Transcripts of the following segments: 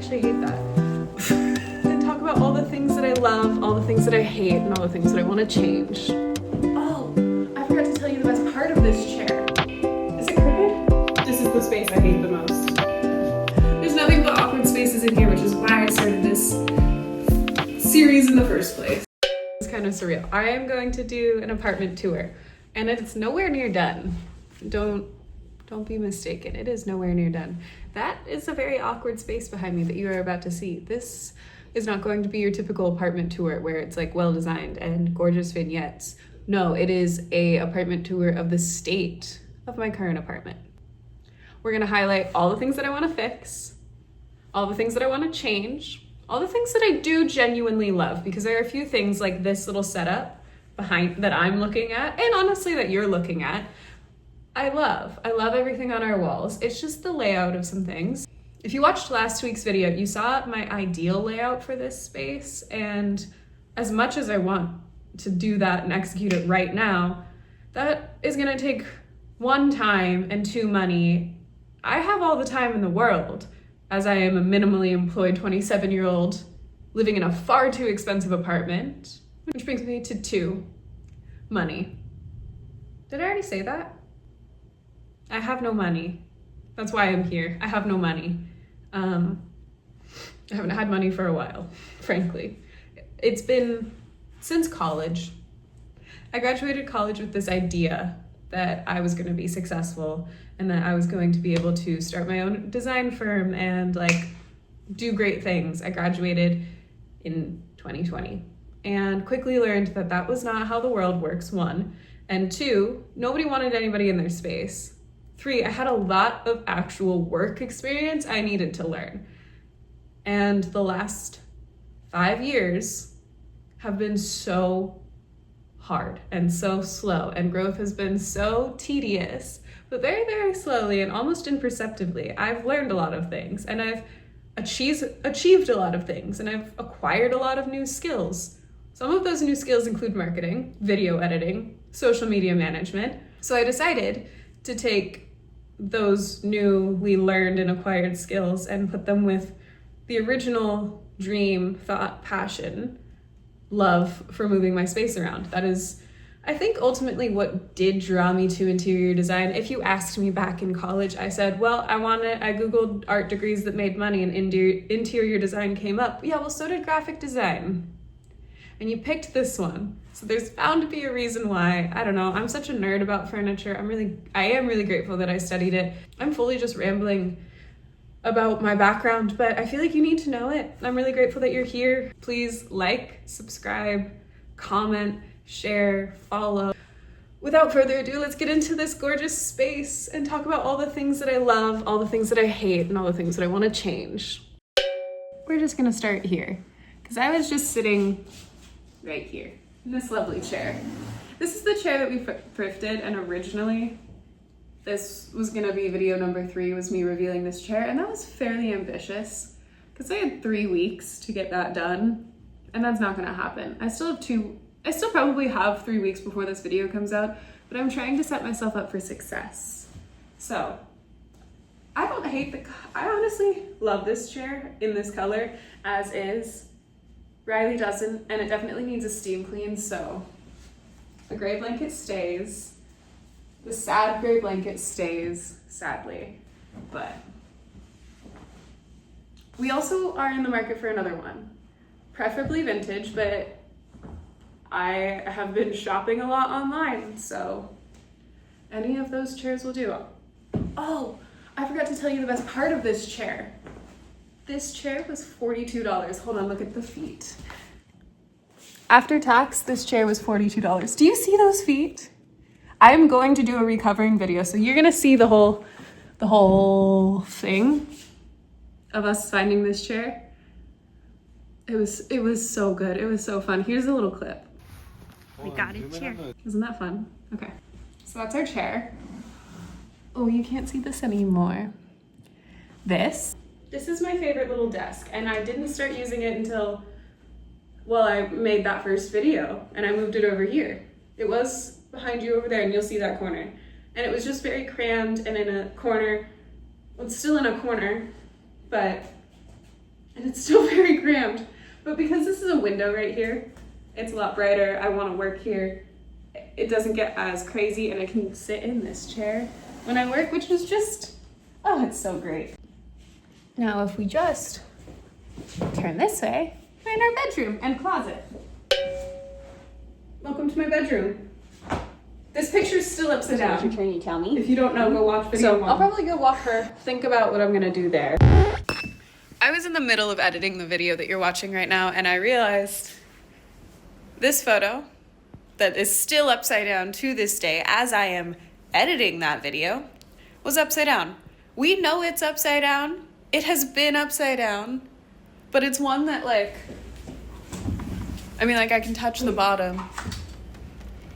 actually hate that. And talk about all the things that I love, all the things that I hate, and all the things that I want to change. Oh, I forgot to tell you the best part of this chair. Is it crooked? This is the space I hate the most. There's nothing but awkward spaces in here, which is why I started this series in the first place. It's kind of surreal. I am going to do an apartment tour, and it's nowhere near done. Don't be mistaken. It is nowhere near done. That is a very awkward space behind me that you are about to see. This is not going to be your typical apartment tour where it's like well designed and gorgeous vignettes. No, it is a apartment tour of the state of my current apartment. We're gonna highlight all the things that I wanna fix, all the things that I wanna change, all the things that I do genuinely love, because there are a few things like this little setup behind that I'm looking at, and honestly that you're looking at, I love everything on our walls. It's just the layout of some things. If you watched last week's video, you saw my ideal layout for this space, and as much as I want to do that and execute it right now, that is gonna take 1, time, and 2, money. I have all the time in the world, as I am a minimally employed 27-year-old living in a far too expensive apartment, which brings me to 2, money. Did I already say that? I have no money. That's why I'm here. I have no money. I haven't had money for a while, frankly. It's been since college. I graduated college with this idea that I was gonna be successful and that I was going to be able to start my own design firm and like do great things. I graduated in 2020 and quickly learned that that was not how the world works, 1. And 2, nobody wanted anybody in their space. 3, I had a lot of actual work experience I needed to learn. And the last 5 years have been so hard and so slow, and growth has been so tedious, but very, very slowly and almost imperceptibly. I've learned a lot of things, and I've achieved a lot of things, and I've acquired a lot of new skills. Some of those new skills include marketing, video editing, social media management. So I decided to take those newly learned and acquired skills and put them with the original dream, thought, passion, love for moving my space around. That is, I think, ultimately what did draw me to interior design. If you asked me back in college, I said, well, I Googled art degrees that made money and interior design came up. Yeah, well, so did graphic design. And you picked this one. So there's bound to be a reason why. I don't know, I'm such a nerd about furniture. I am really grateful that I studied it. I'm fully just rambling about my background, but I feel like you need to know it. I'm really grateful that you're here. Please like, subscribe, comment, share, follow. Without further ado, let's get into this gorgeous space and talk about all the things that I love, all the things that I hate, and all the things that I want to change. We're just gonna start here, because I was just sitting right here in this lovely chair. This is the chair that we thrifted, and originally this was gonna be video number 3, was me revealing this chair, and that was fairly ambitious because I had 3 weeks to get that done, and that's not gonna happen. I still probably have 3 weeks before this video comes out, but I'm trying to set myself up for success. So I honestly love this chair in this color as is. Riley doesn't, and it definitely needs a steam clean, so the gray blanket stays. The sad gray blanket stays, sadly, but we also are in the market for another one, preferably vintage, but I have been shopping a lot online, so any of those chairs will do. Oh, I forgot to tell you the best part of this chair. This chair was $42. Hold on, look at the feet. After tax, this chair was $42. Do you see those feet? I am going to do a recovering video, so you're gonna see the whole thing of us finding this chair. It was so good. It was so fun. Here's a little clip. We got a chair. Isn't that fun? Okay, so that's our chair. Oh, you can't see this anymore. This is my favorite little desk, and I didn't start using it until, well, I made that first video and I moved it over here. It was behind you over there, and you'll see that corner. And it was just very crammed and in a corner. Well, it's still in a corner, but and it's still very cramped. But because this is a window right here, it's a lot brighter. I want to work here. It doesn't get as crazy, and I can sit in this chair when I work, which is just, oh, it's so great. Now, if we just turn this way, we're in our bedroom and closet. Welcome to my bedroom. This picture's still upside down. What's your turn, you tell me. If you don't know, go watch video one. I'll probably go walk her, think about what I'm gonna do there. I was in the middle of editing the video that you're watching right now, and I realized this photo that is still upside down to this day as I am editing that video was upside down. We know it's upside down. It has been upside down, but it's one that I can touch the bottom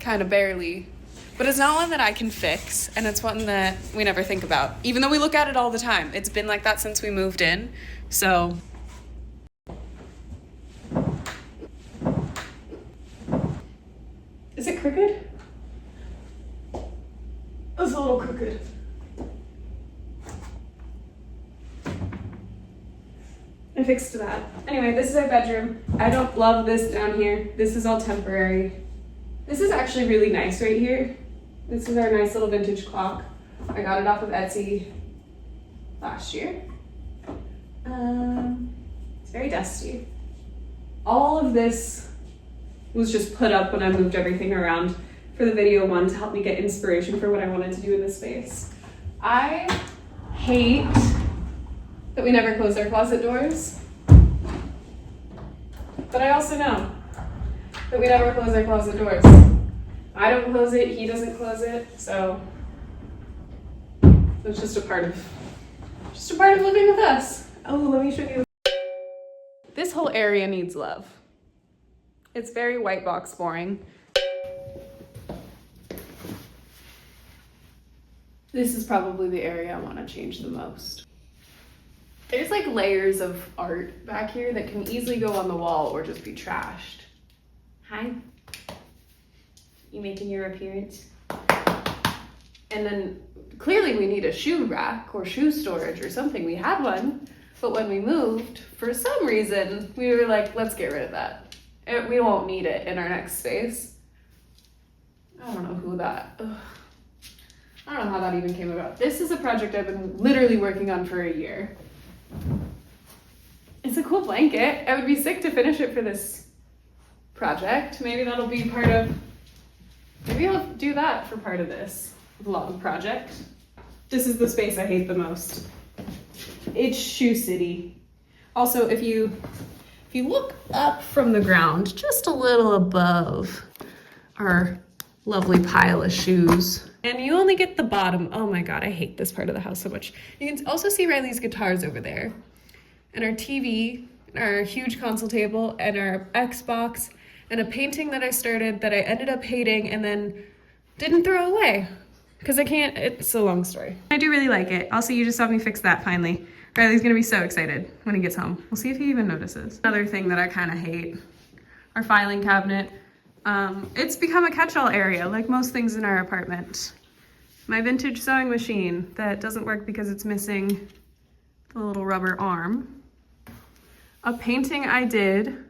kind of barely, but it's not one that I can fix, and it's one that we never think about, even though we look at it all the time. It's been like that since we moved in, so. Is it crooked? It's a little crooked. I fixed that. Anyway, this is our bedroom. I don't love this down here. This is all temporary. This is actually really nice right here. This is our nice little vintage clock. I got it off of Etsy last year. It's very dusty. All of this was just put up when I moved everything around for the video one to help me get inspiration for what I wanted to do in this space. I hate that we never close our closet doors, but I also know that we never close our closet doors. I don't close it, he doesn't close it, so it's just a part of living with us. Oh, let me show you. This whole area needs love. It's very white box boring. This is probably the area I want to change the most. There's like layers of art back here that can easily go on the wall or just be trashed. Hi. You making your appearance? And then clearly we need a shoe rack or shoe storage or something. We had one, but when we moved, for some reason, we were like, let's get rid of that. We won't need it in our next space. I don't know who that, I don't know how that even came about. This is a project I've been literally working on for a year. It's a cool blanket. I would be sick to finish it for this project. Maybe that'll be part of, maybe I'll do that for part of this vlog project. This is the space I hate the most. It's Shoe City. Also, if you look up from the ground, just a little above our lovely pile of shoes, and you only get the bottom. Oh my God, I hate this part of the house so much. You can also see Riley's guitars over there, and our TV, and our huge console table, and our Xbox, and a painting that I started that I ended up hating and then didn't throw away because I can't, it's a long story. I do really like it. Also, you just saw me fix that finally. Riley's gonna be so excited when he gets home. We'll see if he even notices. Another thing that I kind of hate, our filing cabinet. It's become a catch-all area, like most things in our apartment. My vintage sewing machine that doesn't work because it's missing the little rubber arm. A painting I did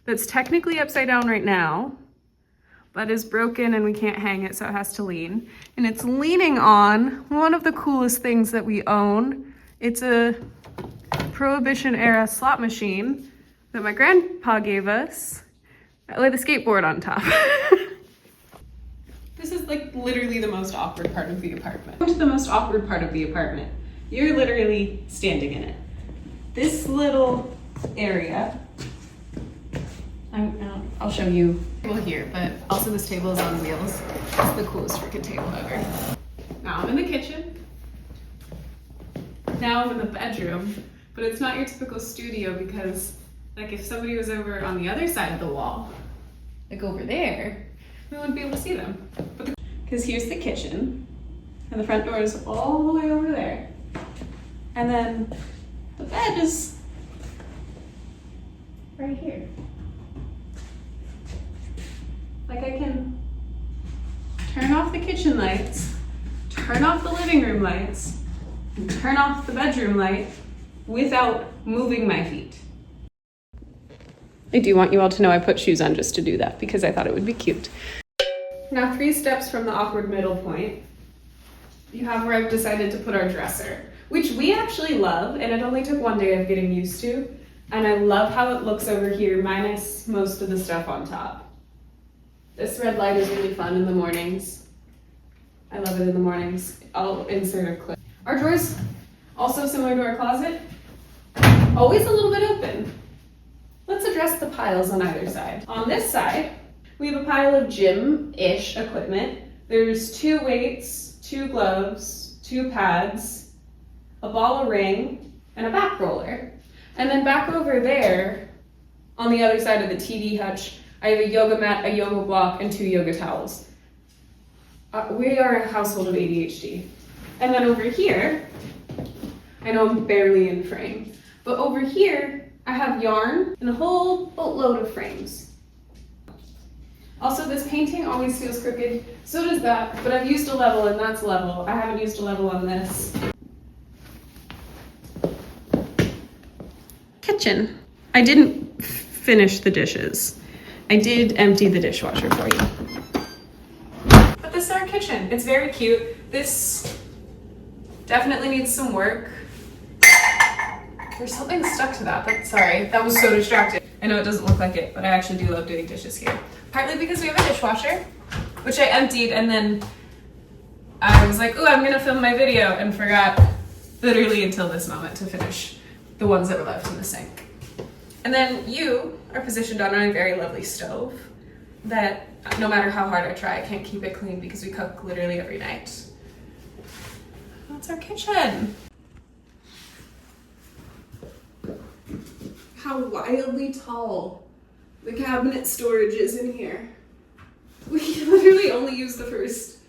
that's technically upside down right now, but is broken and we can't hang it, so it has to lean. And it's leaning on one of the coolest things that we own. It's a Prohibition era slot machine that my grandpa gave us with a skateboard on top. This is like literally the most awkward part of the apartment. What's the most awkward part of the apartment? You're literally standing in it. This little area, I'll show you here, but also this table is on wheels. It's the coolest freaking table ever. Now I'm in the kitchen. Now I'm in the bedroom, but it's not your typical studio because like if somebody was over on the other side of the wall, like over there, we wouldn't be able to see them. Because here's the kitchen, and the front door is all the way over there. And then the bed is right here. Like I can turn off the kitchen lights, turn off the living room lights, and turn off the bedroom light, without moving my feet. I do want you all to know I put shoes on just to do that because I thought it would be cute. Now 3 steps from the awkward middle point, you have where I've decided to put our dresser, which we actually love, and it only took 1 day of getting used to. And I love how it looks over here, minus most of the stuff on top. This red light is really fun in the mornings. I love it in the mornings. I'll insert a clip. Our drawers, also similar to our closet, always a little bit open. Let's address the piles on either side. On this side, we have a pile of gym-ish equipment. There's 2 weights, 2 gloves, 2 pads, a ball of ring, and a back roller. And then back over there, on the other side of the TV hutch, I have a yoga mat, a yoga block, and 2 yoga towels. We are a household of ADHD. And then over here, I know I'm barely in frame, but over here, I have yarn and a whole boatload of frames. Also, this painting always feels crooked, so does that, but I've used a level and that's level. I haven't used a level on this. Kitchen. I didn't finish the dishes. I did empty the dishwasher for you. But this is our kitchen. It's very cute. This definitely needs some work. There's something stuck to that, but sorry, that was so distracting. I know it doesn't look like it, but I actually do love doing dishes here. Partly because we have a dishwasher, which I emptied, and then I was like, ooh, I'm gonna film my video, and forgot literally until this moment to finish the ones that were left in the sink. And then you are positioned on a very lovely stove that no matter how hard I try, I can't keep it clean because we cook literally every night. That's our kitchen. How wildly tall the cabinet storage is in here. We literally only use the first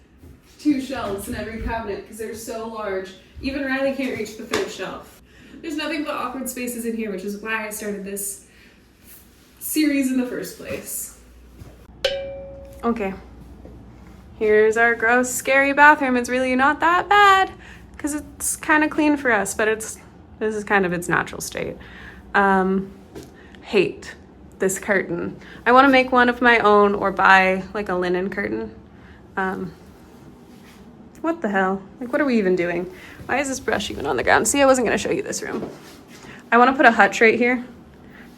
2 shelves in every cabinet because they're so large. Even Riley can't reach the 3rd shelf. There's nothing but awkward spaces in here, which is why I started this series in the first place. Okay, here's our gross, scary bathroom. It's really not that bad because it's kind of clean for us, but this is kind of its natural state. Hate this curtain. I want to make one of my own or buy like a linen curtain. What the hell? Like, what are we even doing? Why is this brush even on the ground? See, I wasn't going to show you this room. I want to put a hutch right here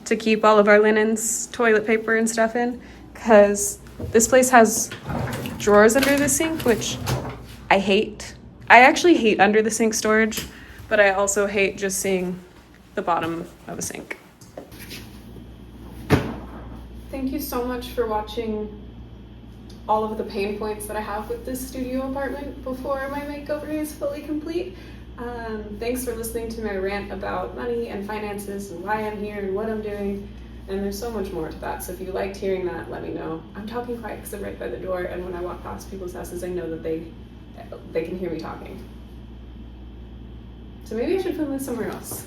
to keep all of our linens, toilet paper and stuff in, because this place has drawers under the sink, which I hate. I actually hate under the sink storage, but I also hate just seeing the bottom of a sink. Thank you so much for watching all of the pain points that I have with this studio apartment before my makeover is fully complete. Thanks for listening to my rant about money and finances and why I'm here and what I'm doing. And there's so much more to that, so if you liked hearing that, let me know. I'm talking quiet because I'm right by the door, and when I walk past people's houses, I know that they can hear me talking. So maybe I should film this somewhere else.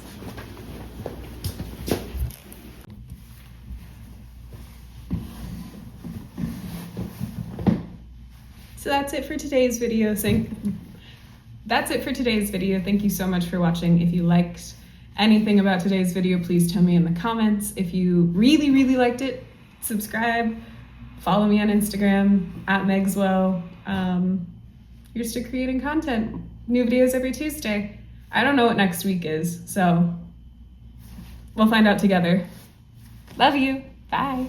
So that's it for today's video. Thank you so much for watching. If you liked anything about today's video, please tell me in the comments. If you really, really liked it, subscribe, follow me on Instagram, @Megswell. Here's to creating content. New videos every Tuesday. I don't know what next week is, so we'll find out together. Love you. Bye.